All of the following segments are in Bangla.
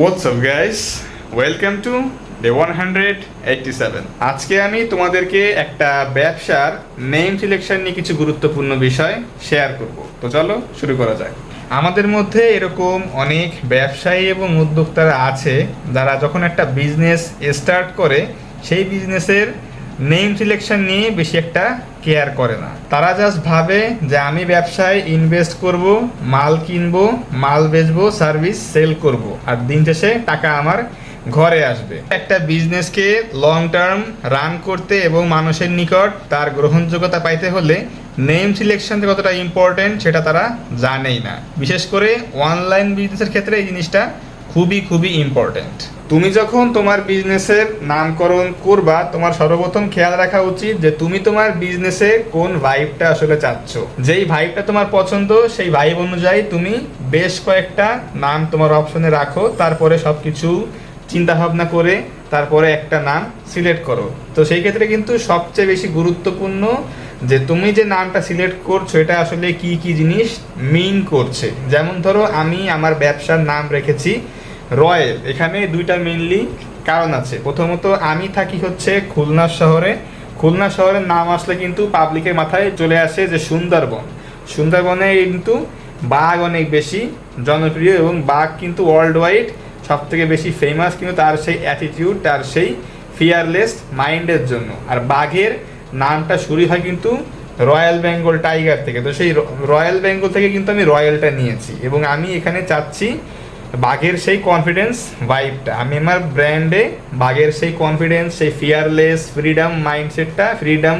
What's up guys? Welcome to Day 187. আজকে আমি তোমাদেরকে একটা ব্যবসার নেম সিলেকশন নিয়ে কিছু গুরুত্বপূর্ণ বিষয় শেয়ার করব। তো চলো শুরু করা যাক। আমাদের মধ্যে এরকম অনেক ব্যবসায়ী এবং উদ্যোক্তারা আছে যারা যখন একটা বিজনেস স্টার্ট করে সেই বিজনেসের নেম সিলেকশন নিয়ে বেশি একটা কেয়ার করে না। তারা জাস্ট ভাবে যে আমি ব্যবসায় ইনভেস্ট করব, মাল কিনবো, মাল বেচবো, সার্ভিস সেল করব, আর দিন শেষে টাকা আমার ঘরে আসবে। একটা বিজনেসকে লং টার্ম রান করতে এবং মানুষের নিকট তার গ্রহণযোগ্যতা পাইতে হলে নেম সিলেকশন কতটা ইম্পর্টেন্ট সেটা তারা জানেই না। বিশেষ করে অনলাইন বিজনেসের ক্ষেত্রে এই জিনিসটা খুবই ইম্পর্টেন্ট। তুমি যখন তোমার বিজনেসের নামকরণ করবা, তোমার সর্বপ্রথম খেয়াল রাখা উচিত যে তুমি তোমার বিজনেসে কোন ভাইবটা আসলে চাচ্ছ। যেই ভাইবটা তোমার পছন্দ সেই ভাইব অনুযায়ী তুমি বেশ কয়েকটা নাম তোমার অপশনে রাখো, তারপরে সব কিছু চিন্তা ভাবনা করে তারপরে একটা নাম সিলেক্ট করো। তো সেই ক্ষেত্রে কিন্তু সবচেয়ে বেশি গুরুত্বপূর্ণ যে তুমি যে নামটা সিলেক্ট করছো এটা আসলে কি কি জিনিস মিন করছে। যেমন ধরো আমি আমার ব্যবসার নাম রেখেছি রয়্যাল। এখানে দুইটা মেইনলি কারণ আছে। প্রথমত আমি থাকি হচ্ছে খুলনা শহরে। খুলনা শহরের নাম আসলে কিন্তু পাবলিকের মাথায় চলে আসে যে সুন্দরবন। সুন্দরবনে কিন্তু বাঘ অনেক বেশি জনপ্রিয় এবং বাঘ কিন্তু ওয়ার্ল্ড ওয়াইড সব থেকে বেশি ফেমাস কিন্তু তার সেই অ্যাটিটিউড, তার সেই ফিয়ারলেস মাইন্ডের জন্য। আর বাঘের নামটা শুরু হয় কিন্তু রয়্যাল বেঙ্গল টাইগার থেকে। তো সেই রয়্যাল বেঙ্গল থেকে কিন্তু আমি রয়্যালটা নিয়েছি এবং আমি এখানে চাচ্ছি বাঘের সেই কনফিডেন্স ভাইবটা আমি আমার ব্র্যান্ডে বাঘের সেই কনফিডেন্স, সেই ফিয়ারলেস ফ্রিডম মাইন্ডসেটটা, ফ্রিডম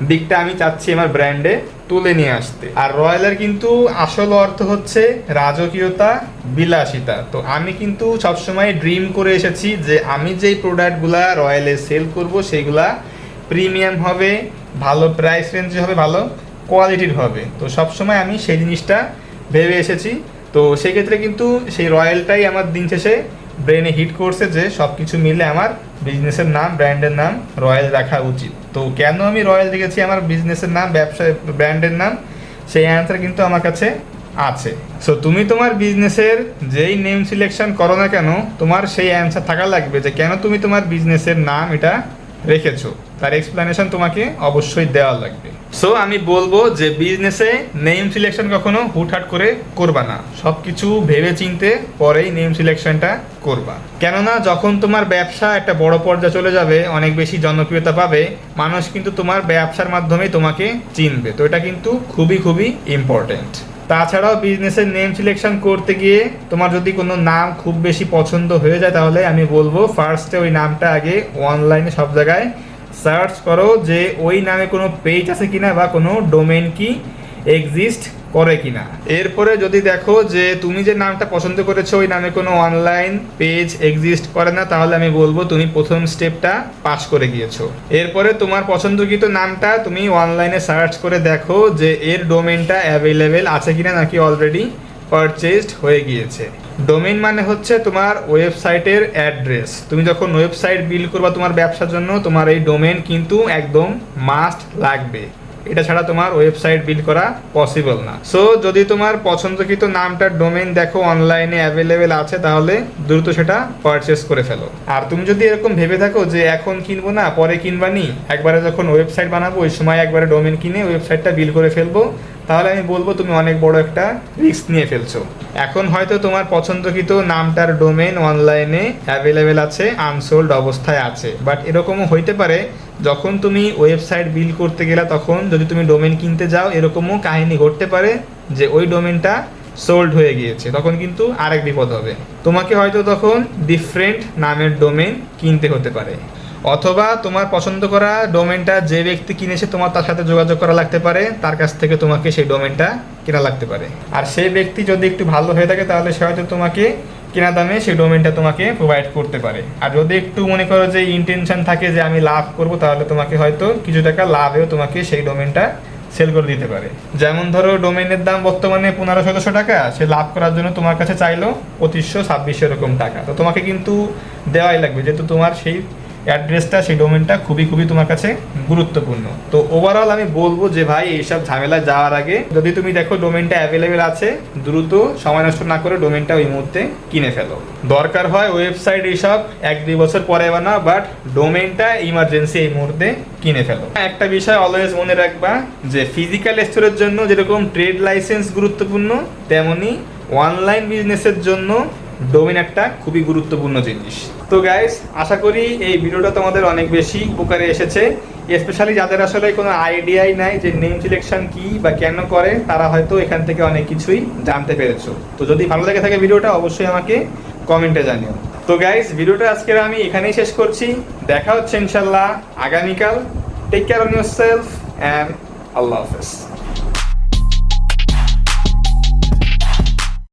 দিকটা আমি চাচ্ছি আমার ব্র্যান্ডে তুলে নিয়ে আসতে। আর রয়্যালের কিন্তু আসল অর্থ হচ্ছে রাজকীয়তা, বিলাসিতা। তো আমি কিন্তু সবসময় ড্রিম করে এসেছি যে আমি যেই প্রোডাক্টগুলা রয়্যালে সেল করব সেইগুলা প্রিমিয়াম হবে, ভালো প্রাইস রেঞ্জে হবে, ভালো কোয়ালিটির হবে। তো সবসময় আমি সেই জিনিসটা ভেবে এসেছি। তো সেই ক্ষেত্রে কিন্তু সেই রয়্যালটাই আমার দিন শেষে ব্রেনে হিট করছে যে সব কিছু মিলে আমার বিজনেসের নাম, ব্র্যান্ডের নাম রয়্যাল রাখা উচিত। তো কেন আমি রয়্যাল রেখেছি আমার বিজনেসের নাম, ব্যবসায় ব্র্যান্ডের নাম, সেই অ্যান্সার কিন্তু আমার কাছে আছে। সো তুমি তোমার বিজনেসের যেই নেম সিলেকশন করো না কেন, তোমার সেই অ্যান্সার থাকা লাগবে যে কেন তুমি তোমার বিজনেসের নাম এটা রেখেছো, তার এক্সপ্লেনেশন তোমাকে অবশ্যই দেওয়া লাগবে। সো আমি বলবো যে বিজনেসে নেম সিলেকশন কখনো হুটহাট করে করবা না, সব কিছু ভেবে চিনতে পরেই নেম সিলেকশনটা করবা। কেননা যখন তোমার ব্যবসা একটা বড় পর্যায়ে চলে যাবে, অনেক বেশি জনপ্রিয়তা পাবে, মানুষ কিন্তু তোমার ব্যবসার মাধ্যমে তোমাকে চিনবে। তো এটা কিন্তু খুবই ইম্পর্টেন্ট। তাছাড়াও বিজনেসের নেম সিলেকশন করতে গিয়ে তোমার যদি কোনো নাম খুব বেশি পছন্দ হয়ে যায়, তাহলে আমি বলবো ফার্স্টে ওই নামটা আগে অনলাইনে সব জায়গায় সার্চ করো যে ওই নামে কোনো পেজ আছে কিনা বা কোনো ডোমেইন কি এক্সিস্ট করে কিনা। এরপরে যদি দেখো যে তুমি যে নামটা পছন্দ করেছো ওই নামে কোনো অনলাইন পেজ এক্সিস্ট করে না, তাহলে আমি বলবো তুমি প্রথম স্টেপটা পাস করে গিয়েছো। এরপরে তোমার পছন্দকৃত নামটা তুমি অনলাইনে সার্চ করে দেখো যে এর ডোমেইনটা অ্যাভেলেবেল আছে কিনা, নাকি অলরেডি পারচেজড হয়ে গিয়েছে। ডোমেইন মানে হচ্ছে তোমার ওয়েবসাইটের অ্যাড্রেস। তুমি যখন ওয়েবসাইট বিল্ড করবা তোমার ব্যবসার জন্য, তোমার এই ডোমেইন কিন্তু একদম মাস্ট লাগবে। এটা ছাড়া তোমার ওয়েবসাইট বিল্ড করা পসিবল না। সো যদি তোমার পছন্দকৃত নামটার ডোমেইন দেখো অনলাইনে অ্যাভেলেবেল আছে, তাহলে দ্রুত সেটা পারচেস করে ফেলো। আর তুমি যদি এরকম ভেবে থাকো যে এখন কিনবো না, পরে কিনবানি, একবারে যখন ওয়েবসাইট বানাবো ওই সময় একবারে ডোমেইন কিনে ওয়েবসাইটটা বিল্ড করে ফেলবো, তাহলে আমি বলবো তুমি অনেক বড় একটা রিস্ক নিয়ে ফেলছো। এখন হয়তো তোমার পছন্দকৃত নামটার ডোমেইন অনলাইনে অ্যাভেলেবেল আছে, আনসোল্ড অবস্থায় আছে, বাট এরকমও হইতে পারে যখন তুমি ওয়েবসাইট বিল্ড করতে গেলে তখন যদি তুমি ডোমেইন কিনতে যাও, এরকমও কাহিনী ঘটতে পারে যে ওই ডোমেইনটা সোল্ড হয়ে গিয়েছে, তখন কিন্তু আরেক বিপদ হবে। তোমাকে হয়তো তখন ডিফারেন্ট নামের ডোমেইন কিনতে হতে পারে, অথবা তোমার পছন্দ করা ডোমেইনটা যে ব্যক্তি কিনেছে তোমার তার সাথে যোগাযোগ করা লাগতে পারে, তার কাছ থেকে তোমাকে সেই ডোমেইনটা কেনা লাগতে পারে। আর সেই ব্যক্তি যদি একটু ভালো হয়ে থাকে তাহলে সে হয়তো তোমাকে কেনা দামে সেই ডোমেইনটা তোমাকে প্রোভাইড করতে পারে। আর যদি একটু মনে করো যে ইন্টেনশন থাকে যে আমি লাভ করব, তাহলে তোমাকে হয়তো কিছু টাকা লাভেও তোমাকে সেই ডোমেইনটা সেল করে দিতে পারে। যেমন ধরো ডোমেইনের দাম বর্তমানে 1500-1600 টাকা, সে লাভ করার জন্য তোমার কাছে চাইলো 2500-2600 এরকম টাকা। তো তোমাকে কিন্তু দেওয়াই লাগবে, যেহেতু তোমার সেই অ্যাড্রেসটা, সেই ডোমেনটা খুবই খুবই তোমার কাছে গুরুত্বপূর্ণ। তো ওভারঅল আমি বলবো যে ভাই এইসব ঝামেলা যাওয়ার আগে যদি তুমি দেখো ডোমেনটা অ্যাভেলেবেল আছে, দ্রুত সময় নষ্ট না করে ডোমেনটা ওই মুহূর্তে কিনে ফেলো। দরকার হয় ওয়েবসাইট এইসব 1-2 বছর পরে বানা, বাট ডোমেনটা ইমার্জেন্সি এই মুহূর্তে কিনে ফেলো। একটা বিষয় অলওয়েজ মনে রাখবা যে ফিজিক্যাল স্টোরের জন্য যেরকম ট্রেড লাইসেন্স গুরুত্বপূর্ণ, তেমনি অনলাইন বিজনেসের জন্য ডোমেন একটা খুবই গুরুত্বপূর্ণ জিনিস। তো গাইস, আশা করি এই ভিডিওটা তোমাদের অনেক বেশি উপকারে এসেছে। স্পেশালি যাদের আসলে কোনো আইডিয়াই নাই যে নেম সিলেকশন কি বা কেন করে, তারা হয়তো এখান থেকে অনেক কিছুই জানতে পেরেছো। তো যদি ভালো লেগে থাকে ভিডিওটা, অবশ্যই আমাকে কমেন্টে জানিও। তো গাইস, ভিডিওটা আজকের আমি এখানেই শেষ করছি। দেখা হচ্ছে ইনশাল্লাহ আগামীকাল। Take care of yourself and আল্লাহ হাফেজ।